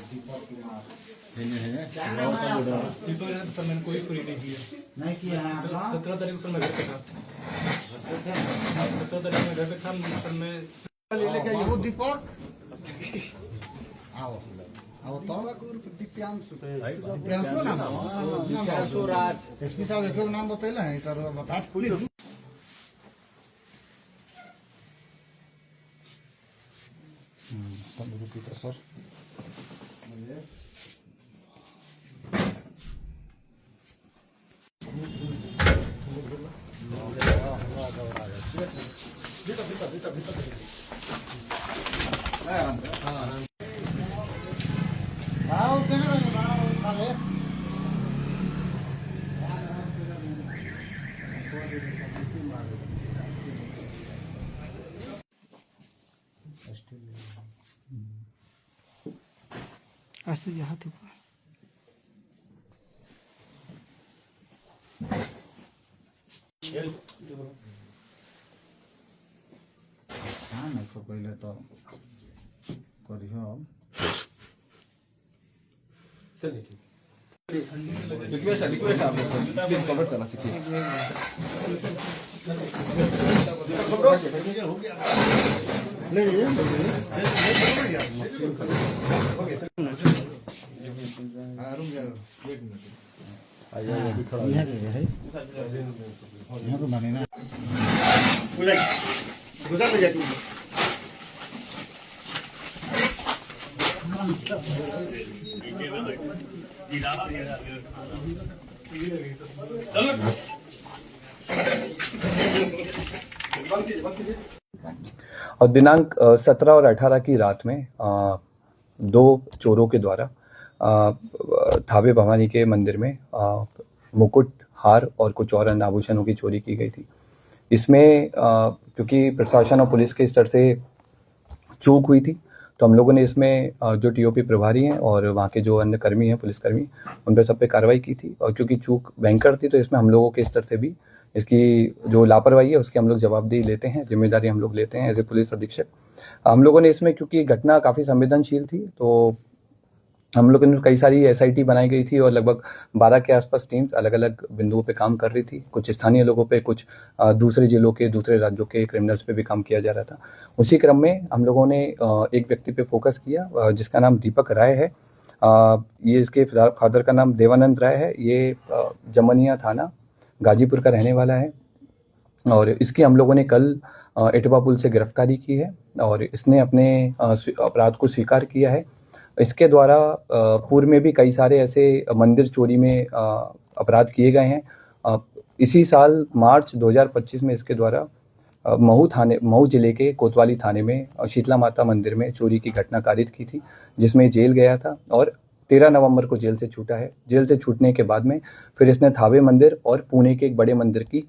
क्या नाम है आपका? दीपक सर मैंने कोई फ्री नहीं किया। नहीं किया है आपका? 17 तारीख को सर मैं घर पे था। 17 तारीख में घर पे था सर मैं बाबू दीपक आओ आओ तो दिव्यांशु दिव्यांशु नाम दिव्यांशु राज एसपी साहब एक नाम बतैले हैं सर बता सर आज तो यहाँ थे हाँ नहीं तो पहले तो करियो चलिए ठीक रिक्वेस्ट है आप प्लीज कवर करना सीखिए ले जाइए यहाँ तो बने ना गुजर ले जाए और दिनांक 17 और 18 की रात में दो चोरों के द्वारा थावे भवानी के मंदिर में मुकुट, हार और कुछ और अन्य आभूषणों की चोरी की गई थी। इसमें क्योंकि प्रशासन और पुलिस के स्तर से चूक हुई थी तो हम लोगों ने इसमें जो टीओपी प्रभारी हैं और वहाँ के जो अन्य कर्मी हैं, पुलिसकर्मी, उन पर सब पे कार्रवाई की थी। और क्योंकि चूक भयंकर थी तो इसमें हम लोगों के स्तर से भी इसकी जो लापरवाही है उसकी हम लोग जवाबदेही लेते हैं, जिम्मेदारी हम लोग लेते हैं एज ए पुलिस अधीक्षक। हम लोगों ने इसमें, क्योंकि घटना काफ़ी संवेदनशील थी, तो हम लोगों ने कई सारी SIT बनाई गई थी और लगभग 12 के आसपास टीम्स अलग अलग बिंदुओं पे काम कर रही थी। कुछ स्थानीय लोगों पे, कुछ दूसरे जिलों के, दूसरे राज्यों के क्रिमिनल्स पे भी काम किया जा रहा था। उसी क्रम में हम लोगों ने एक व्यक्ति पे फोकस किया जिसका नाम दीपक राय है। ये इसके फादर का नाम देवानंद राय है। ये जमनिया थाना गाजीपुर का रहने वाला है और इसकी हम लोगों ने कल इटवा पुल से गिरफ्तारी की है और इसने अपने अपराध को स्वीकार किया है। इसके द्वारा पूर्व में भी कई सारे ऐसे मंदिर चोरी में अपराध किए गए हैं। इसी साल मार्च 2025 में इसके द्वारा महू जिले के कोतवाली थाने में शीतला माता मंदिर में चोरी की घटना कारित की थी, जिसमें जेल गया था और 13 नवंबर को जेल से छूटा है। जेल से छूटने के बाद में फिर इसने थावे मंदिर और पुणे के एक बड़े मंदिर की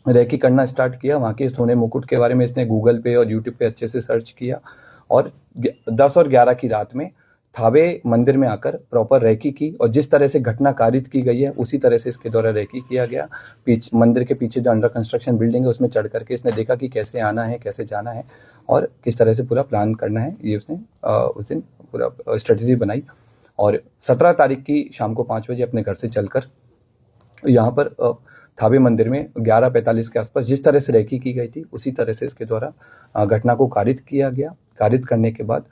रेकी करना स्टार्ट किया। वहाँ के सोने मुकुट के बारे में इसने गूगल पे और यूट्यूब पे अच्छे से सर्च किया और 10 और 11 की रात में थावे मंदिर में आकर प्रॉपर रेकी की और जिस तरह से घटना कारित की गई है उसी तरह से इसके द्वारा रेकी किया गया। मंदिर के पीछे जो अंडर कंस्ट्रक्शन बिल्डिंग है उसमें चढ़ करके इसने देखा कि कैसे आना है, कैसे जाना है और किस तरह से पूरा प्लान करना है। ये उसने उस दिन पूरा स्ट्रेटजी बनाई और 17 तारीख की शाम को 5 बजे अपने घर से चलकर यहाँ पर थावे मंदिर में 11:45 के आसपास जिस तरह से रेकी की गई थी उसी तरह से इसके द्वारा घटना को कारित किया गया। कारित करने के बाद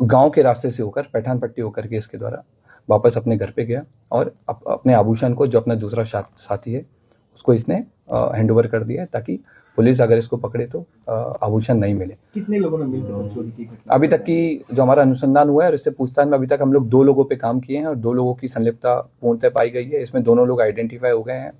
गांव के रास्ते से होकर पैठान पट्टी होकर के इसके द्वारा वापस अपने घर पे गया और अपने आभूषण को, जो अपना दूसरा साथी है, उसको इसने हैंड ओवर कर दिया है ताकि पुलिस अगर इसको पकड़े तो आभूषण नहीं मिले। कितने लोगों ने मिलकर चोरी की घटना? अभी तक की जो हमारा अनुसंधान हुआ है और इससे पूछताछ में अभी तक हम लोग 2 लोगों पे काम किए हैं और 2 लोगों की संलिप्तता पूर्णतः पाई गई है। इसमें दोनों लोग आइडेंटिफाई हो गए हैं।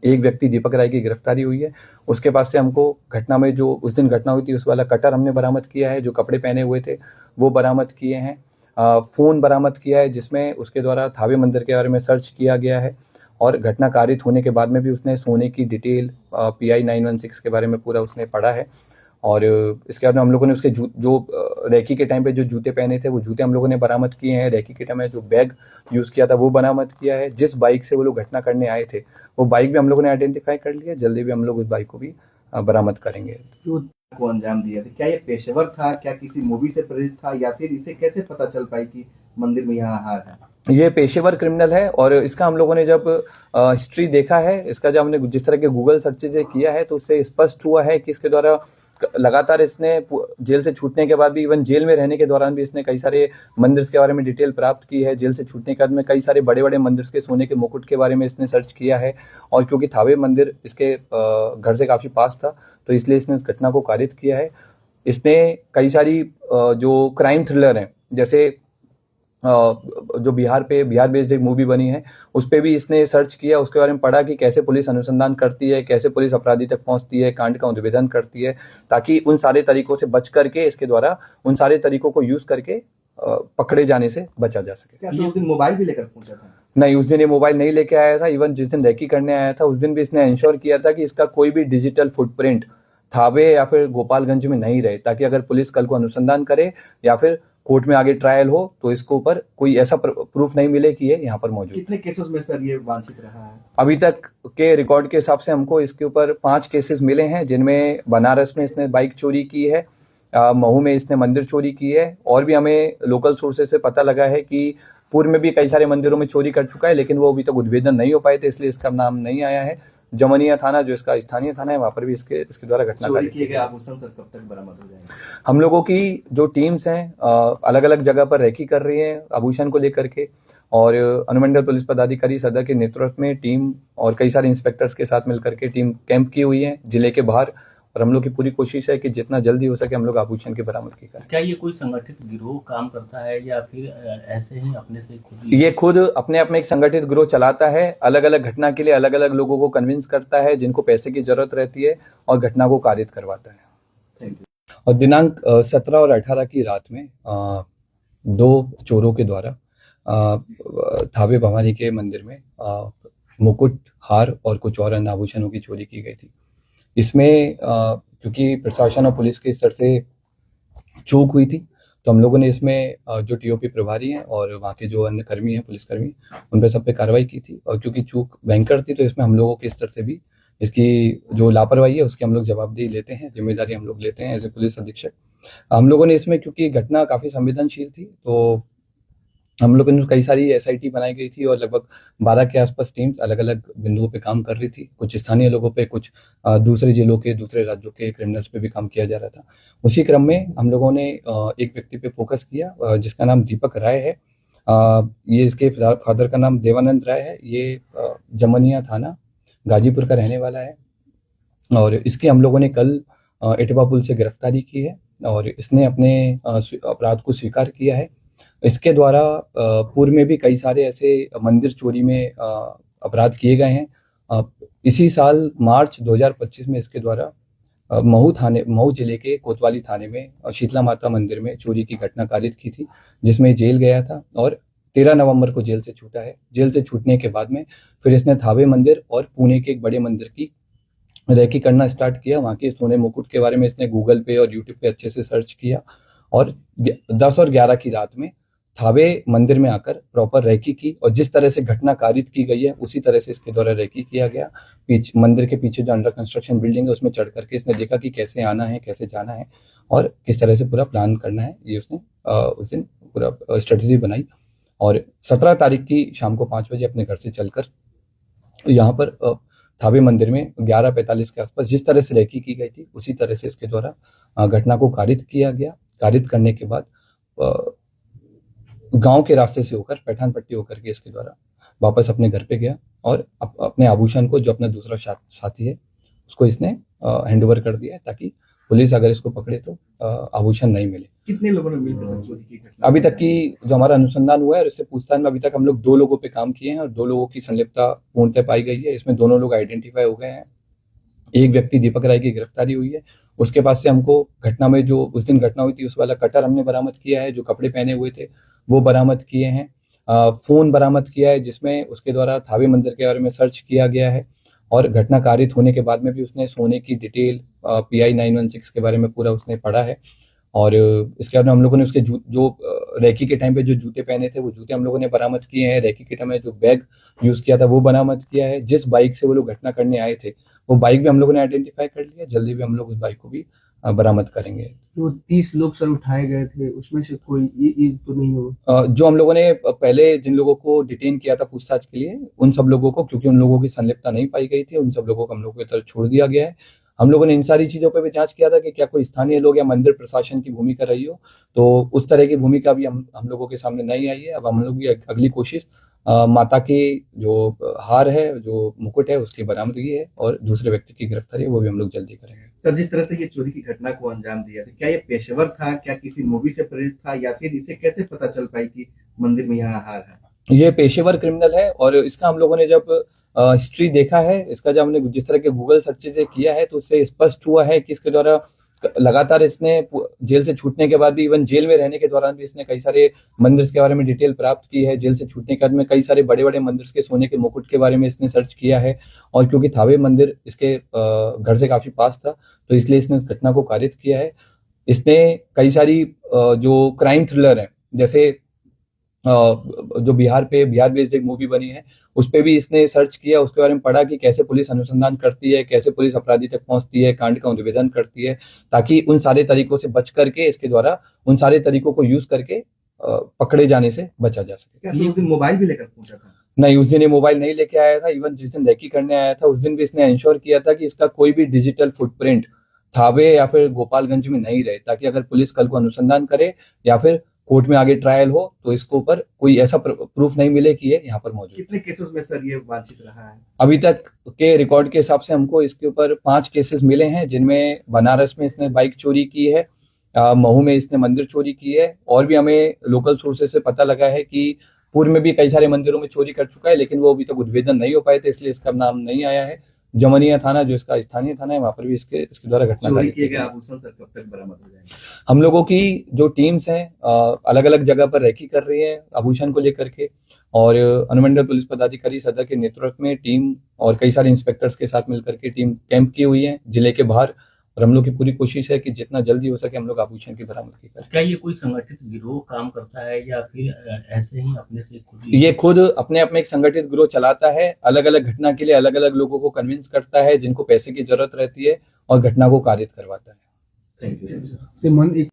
एक व्यक्ति दीपक राय की गिरफ्तारी हुई है। उसके पास से हमको घटना में जो उस दिन घटना हुई थी उस वाला कटर हमने बरामद किया है, जो कपड़े पहने हुए थे वो बरामद किए हैं। फ़ोन बरामद किया है जिसमें उसके द्वारा थावे मंदिर के बारे में सर्च किया गया है और घटना कारित होने के बाद में भी उसने सोने की डिटेल PI 916 के बारे में पूरा उसने पढ़ा है। और इसके बाद में हम लोगों ने उसके जो रेकी के टाइम पे जो जूते पहने थे वो जूते हम लोगों ने बरामद किए हैं। रेकी के टाइम में जो बैग यूज़ किया था वो बरामद किया है। जिस बाइक से वो लोग घटना करने आए थे वो बाइक भी हम लोगों ने आइडेंटिफाई कर लिया। जल्दी भी हम लोग उस बाइक को भी बरामद करेंगे। को अंजाम दिया था? क्या ये पेशेवर था, क्या किसी मूवी से प्रेरित था, या फिर इसे कैसे पता चल पाई कि मंदिर में यहाँ हार है? ये पेशेवर क्रिमिनल है और इसका हम लोगों ने जब हिस्ट्री देखा है, इसका जब हमने जिस तरह के गूगल सर्चेज किया है तो उससे स्पष्ट हुआ है कि इसके द्वारा लगातार इसने जेल से छूटने के बाद भी, इवन जेल में रहने के दौरान भी इसने कई सारे मंदिर के बारे में डिटेल प्राप्त की है। जेल से छूटने के बाद में कई सारे बड़े बड़े मंदिर के सोने के मुकुट के बारे में इसने सर्च किया है और क्योंकि थावे मंदिर इसके घर से काफ़ी पास था तो इसलिए इसने इस घटना को कारित किया है। इसने कई सारी जो क्राइम थ्रिलर हैं, जैसे जो बिहार बेस्ड एक मूवी बनी है उस पर भी इसने सर्च किया, उसके बारे में पढ़ा कि कैसे पुलिस अनुसंधान करती है, कैसे पुलिस अपराधी तक पहुंचती है, कांड का उद्भेदन करती है, ताकि उन सारे तरीकों से बच करके इसके द्वारा उन सारे तरीकों को यूज करके पकड़े जाने से बचा जा सके। क्या उस दिन मोबाइल भी लेकर पहुंचा था? नहीं, उस दिन ये मोबाइल नहीं लेके आया था। इवन जिस दिन रेकी करने आया था उस दिन भी इसने इंश्योर किया था कि इसका कोई भी डिजिटल फुटप्रिंट थावे या फिर गोपालगंज में नहीं रहे, ताकि अगर पुलिस कल को अनुसंधान करे या फिर कोर्ट में आगे ट्रायल हो तो इसके ऊपर कोई ऐसा प्रूफ नहीं मिले कि ये यहाँ पर मौजूद। कितने केसेस में सर ये वांछित रहा है? अभी तक के रिकॉर्ड के हिसाब से हमको इसके ऊपर 5 केसेस मिले हैं, जिनमें बनारस में इसने बाइक चोरी की है, महू में इसने मंदिर चोरी की है, और भी हमें लोकल सोर्सेज से पता लगा है कि पूर्व में भी कई सारे मंदिरों में चोरी कर चुका है, लेकिन वो अभी तक उद्भेदन नहीं हो पाए थे, इसलिए इसका नाम नहीं आया है। जमनिया थाना जो इसका स्थानीय थाना है वहाँ पर भी इसके द्वारा घटना चोरी किए गए आभूषण सर कब तक बरामद हो जाएंगे? हम लोगों की जो टीम्स हैं अलग अलग जगह पर रेकी कर रही हैं आभूषण को लेकर के, और अनुमंडल पुलिस पदाधिकारी सदर के नेतृत्व में टीम और कई सारे इंस्पेक्टर्स के साथ मिलकर के टीम कैंप की हुई है जिले के बाहर, और हम लोग की पूरी कोशिश है कि जितना जल्दी हो सके हम लोग आभूषण की बरामदगी करें। क्या ये कोई संगठित गिरोह काम करता है या फिर ऐसे ही अपने से खुद? ये खुद अपने आप में एक संगठित गिरोह चलाता है, अलग अलग घटना के लिए अलग अलग लोगों को कन्विंस करता है जिनको पैसे की जरूरत रहती है और घटना को कारित करवाता है। Thank you. और दिनांक 17 और 18 की रात में 2 चोरों के द्वारा थावे भवानी के मंदिर में मुकुट, हार और कुछ और अन्य आभूषणों की चोरी की गई थी। इसमें क्योंकि प्रशासन और पुलिस के स्तर से चूक हुई थी तो हम लोगों ने इसमें जो टीओपी प्रभारी हैं और वहाँ के जो अन्य कर्मी हैं, पुलिसकर्मी, उन पर सब पे कार्रवाई की थी, और क्योंकि चूक भयंकर थी तो इसमें हम लोगों के स्तर से भी इसकी जो लापरवाही है उसकी हम लोग जवाबदेही लेते हैं, जिम्मेदारी हम लोग लेते हैं एज ए पुलिस अधीक्षक। हम लोगों ने इसमें, क्योंकि घटना काफ़ी संवेदनशील थी, तो हम लोगों ने कई सारी SIT बनाई गई थी और लगभग 12 के आसपास टीम्स अलग अलग बिंदुओं पे काम कर रही थी। कुछ स्थानीय लोगों पे, कुछ दूसरे जिलों के, दूसरे राज्यों के क्रिमिनल्स पे भी काम किया जा रहा था। उसी क्रम में हम लोगों ने एक व्यक्ति पे फोकस किया जिसका नाम दीपक राय है। ये इसके फादर का नाम देवानंद राय है। ये जमनिया थाना गाजीपुर का रहने वाला है और इसकी हम लोगों ने कल इटवा पुल से गिरफ्तारी की है और इसने अपने अपराध को स्वीकार किया है। इसके द्वारा पूर्व में भी कई सारे ऐसे मंदिर चोरी में अपराध किए गए हैं। इसी साल मार्च 2025 में इसके द्वारा महू जिले के कोतवाली थाने में शीतला माता मंदिर में चोरी की घटना कारित की थी, जिसमें जेल गया था और 13 नवंबर को जेल से छूटा है। जेल से छूटने के बाद में फिर इसने थावे मंदिर और पुणे के एक बड़े मंदिर की रेकी करना स्टार्ट किया। वहाँ के सोने मुकुट के बारे में इसने गूगल पे और यूट्यूब पे अच्छे से सर्च किया और 10 और 11 की रात में थावे मंदिर में आकर प्रॉपर रेकी की, और जिस तरह से घटना कारित की गई है उसी तरह से इसके द्वारा रेकी किया गया। मंदिर के पीछे जो अंडर कंस्ट्रक्शन बिल्डिंग है उसमें चढ़ करके इसने देखा कि कैसे आना है, कैसे जाना है और किस तरह से पूरा प्लान करना है। ये उसने उस दिन पूरा स्ट्रेटजी बनाई और 17 तारीख की शाम को 5 बजे अपने घर से चलकर यहाँ पर थावे मंदिर में 11:45 के आसपास जिस तरह से रेकी की गई थी उसी तरह से इसके द्वारा घटना को कारित किया गया। कारित करने के बाद गांव के रास्ते से होकर पैठान पट्टी होकर के इसके द्वारा वापस अपने घर पे गया और अपने आभूषण को, जो अपना दूसरा साथी है, उसको इसने हैंड ओवर कर दिया ताकि पुलिस अगर इसको पकड़े तो आभूषण नहीं मिले। कितने लोगों ने मिलकर चोरी की घटना? अभी तक की जो हमारा अनुसंधान हुआ है और इससे पूछताछ में अभी तक हम लोग 2 लोगों पे काम किए हैं और 2 लोगों की संलिप्तता पूर्णतः पाई गई है। इसमें दोनों लोग आइडेंटिफाई हो गए हैं। एक व्यक्ति दीपक राय की गिरफ्तारी हुई है। उसके पास से हमको घटना में जो उस दिन घटना हुई थी उस वाला कटर हमने बरामद किया है, जो कपड़े पहने हुए थे वो बरामद किए हैं। फोन बरामद किया है जिसमें उसके द्वारा थावे मंदिर के बारे में सर्च किया गया है और घटना कारित होने के बाद में भी उसने सोने की डिटेल PI 916 के बारे में पूरा उसने पढ़ा है। और इसके बाद हम लोगों ने उसके जो रेकी के टाइम पे जो जूते पहने थे वो जूते हम लोगों ने बरामद किए हैं। रेकी के टाइम में जो बैग यूज किया था वो बरामद किया है। जिस बाइक से वो लोग घटना करने आए थे वो बाइक भी हम लोगों ने आइडेंटिफाई कर लिया। जल्दी भी हम लोग उस बाइक को भी बरामद करेंगे। जो 30 लोग सर उठाए गए थे उसमें से कोई ये तो नहीं हो? जो हम लोगों ने पहले जिन लोगों को डिटेन किया था पूछताछ के लिए, उन सब लोगों को, क्योंकि उन लोगों की संलिप्तता नहीं पाई गई थी, उन सब लोगों को हम लोगों की तरफ छोड़ दिया गया है। हम लोगों ने इन सारी चीजों पर भी जांच किया था कि क्या कोई स्थानीय लोग या मंदिर प्रशासन की भूमिका रही हो, तो उस तरह की भूमिका भी हम लोगों के सामने नहीं आई है। अब हम लोग की अगली कोशिश माता की जो हार है, जो मुकुट है, उसकी बरामदगी है और दूसरे व्यक्ति की गिरफ्तारी है, वो भी हम लोग जल्दी करेंगे। सर, जिस तरह से ये चोरी की घटना को अंजाम दिया था, क्या ये पेशेवर था, क्या किसी मूवी से प्रेरित था, या फिर इसे कैसे पता चल पाई कि मंदिर में यहाँ हार है? ये पेशेवर क्रिमिनल है और इसका हम लोगों ने जब हिस्ट्री देखा है, इसका जब हमने जिस तरह के गूगल सर्चेज किया है, तो उससे स्पष्ट हुआ है कि इसके द्वारा लगातार इसने जेल से छूटने के बाद भी, इवन जेल में रहने के दौरान भी इसने कई सारे मंदिर के बारे में डिटेल प्राप्त की है। जेल से छूटने के बाद में कई सारे बड़े बड़े मंदिर के सोने के मुकुट के बारे में इसने सर्च किया है, और क्योंकि थावे मंदिर इसके घर से काफी पास था, तो इसलिए इसने इस घटना को कारित किया है। इसने कई सारी जो क्राइम थ्रिलर है, जैसे जो बिहार बेस्ड एक मूवी बनी है, उस पे भी इसने सर्च किया, उसके बारे में पढ़ा कि कैसे पुलिस अनुसंधान करती है, कैसे पुलिस अपराधी तक पहुंचती है, कांड का निवेदन करती है, ताकि उन सारे तरीकों से बच करके, इसके द्वारा उन सारे तरीकों को यूज करके पकड़े जाने से बचा जा सके। क्या उस दिन मोबाइल भी लेकर पहुंचा था? नहीं, उस दिन ये मोबाइल नहीं लेके आया था। इवन जिस दिन रेकी करने आया था, उस दिन भी इसने इंश्योर किया था कि इसका कोई भी डिजिटल फुटप्रिंट थावे या फिर गोपालगंज में नहीं रहे, ताकि अगर पुलिस कल को अनुसंधान करे या फिर कोर्ट में आगे ट्रायल हो, तो इसके ऊपर कोई ऐसा प्रूफ नहीं मिले कि ये यहाँ पर मौजूद। कितने केसेस में सर ये वांछित रहा है? अभी तक के रिकॉर्ड के हिसाब से हमको इसके ऊपर 5 केसेस मिले हैं, जिनमें बनारस में इसने बाइक चोरी की है, महू में इसने मंदिर चोरी की है, और भी हमें लोकल सोर्सेज से पता लगा है कि पूर्व में भी कई सारे मंदिरों में चोरी कर चुका है, लेकिन वो अभी तक उद्भेदन नहीं हो पाए थे, इसलिए इसका नाम नहीं आया है। जमनिया थाना, जो इसका स्थानीय थाना है, वहां पर भी इसके द्वारा घटना चोरी किए गए आभूषण सर कब तक बरामद हो जाएंगे? हम लोगों की जो टीम्स हैं अलग अलग जगह पर रेकी कर रही है आभूषण को लेकर के, और अनुमंडल पुलिस पदाधिकारी सदर के नेतृत्व में टीम और कई सारे इंस्पेक्टर्स के साथ मिलकर के टीम कैंप की हुई है जिले के बाहर, और हम लोग की पूरी कोशिश है कि जितना जल्दी हो सके हम लोग आभूषण की बरामदगी करें। क्या ये कोई संगठित गिरोह काम करता है या फिर ऐसे ही अपने से खुद ये खुद अपने आप में एक संगठित गिरोह चलाता है, अलग अलग घटना के लिए अलग अलग लोगों को कन्विंस करता है जिनको पैसे की जरूरत रहती है, और घटना को कारित करवाता है। Thank you.